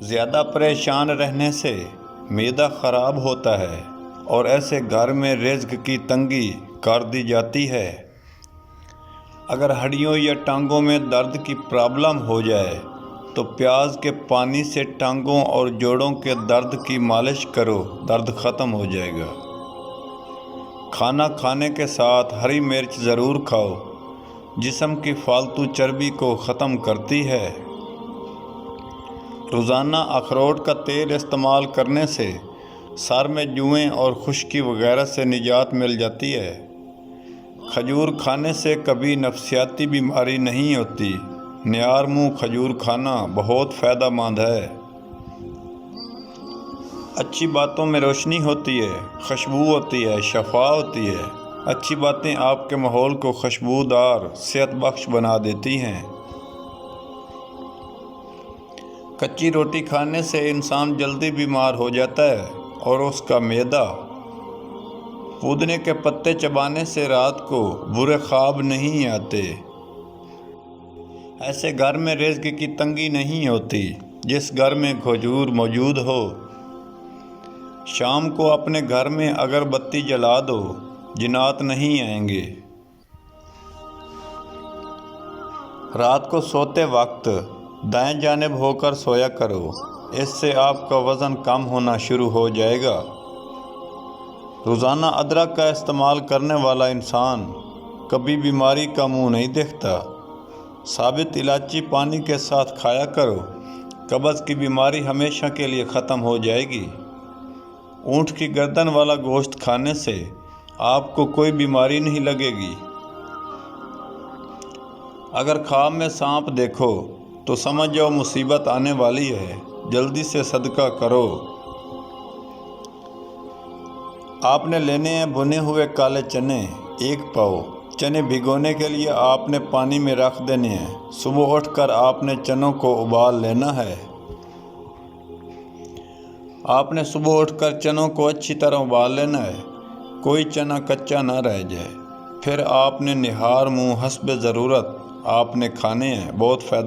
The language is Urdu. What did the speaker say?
زیادہ پریشان رہنے سے معدہ خراب ہوتا ہے اور ایسے گھر میں رزق کی تنگی کر دی جاتی ہے۔ اگر ہڈیوں یا ٹانگوں میں درد کی پرابلم ہو جائے تو پیاز کے پانی سے ٹانگوں اور جوڑوں کے درد کی مالش کرو، درد ختم ہو جائے گا۔ کھانا کھانے کے ساتھ ہری مرچ ضرور کھاؤ، جسم کی فالتو چربی کو ختم کرتی ہے۔ روزانہ اخروٹ کا تیل استعمال کرنے سے سر میں جوئیں اور خشکی وغیرہ سے نجات مل جاتی ہے۔ کھجور کھانے سے کبھی نفسیاتی بیماری نہیں ہوتی۔ نیار منہ کھجور کھانا بہت فائدہ مند ہے۔ اچھی باتوں میں روشنی ہوتی ہے، خوشبو ہوتی ہے، شفا ہوتی ہے۔ اچھی باتیں آپ کے ماحول کو خوشبودار، صحت بخش بنا دیتی ہیں۔ کچی روٹی کھانے سے انسان جلدی بیمار ہو جاتا ہے اور اس کا معدہ۔ پودنے کے پتے چبانے سے رات کو برے خواب نہیں آتے۔ ایسے گھر میں رزق کی تنگی نہیں ہوتی جس گھر میں کھجور موجود ہو۔ شام کو اپنے گھر میں اگر بتی جلا دو، جنات نہیں آئیں گے۔ رات کو سوتے وقت دائیں جانب ہو کر سویا کرو، اس سے آپ کا وزن کم ہونا شروع ہو جائے گا۔ روزانہ ادرک کا استعمال کرنے والا انسان کبھی بیماری کا منہ نہیں دیکھتا۔ ثابت الائچی پانی کے ساتھ کھایا کرو، قبض کی بیماری ہمیشہ کے لیے ختم ہو جائے گی۔ اونٹ کی گردن والا گوشت کھانے سے آپ کو کوئی بیماری نہیں لگے گی۔ اگر خواب میں سانپ دیکھو تو سمجھ جاؤ مصیبت آنے والی ہے، جلدی سے صدقہ کرو۔ آپ نے لینے ہیں بھنے ہوئے کالے چنے 1 پاؤ۔ چنے بھگونے کے لیے آپ نے پانی میں رکھ دینے ہیں۔ صبح اٹھ کر آپ نے چنوں کو ابال لینا ہے۔ آپ نے صبح اٹھ کر چنوں کو اچھی طرح ابال لینا ہے، کوئی چنا کچا نہ رہ جائے۔ پھر آپ نے نہار منہ حسب ضرورت آپ نے کھانے ہیں، بہت فائدہ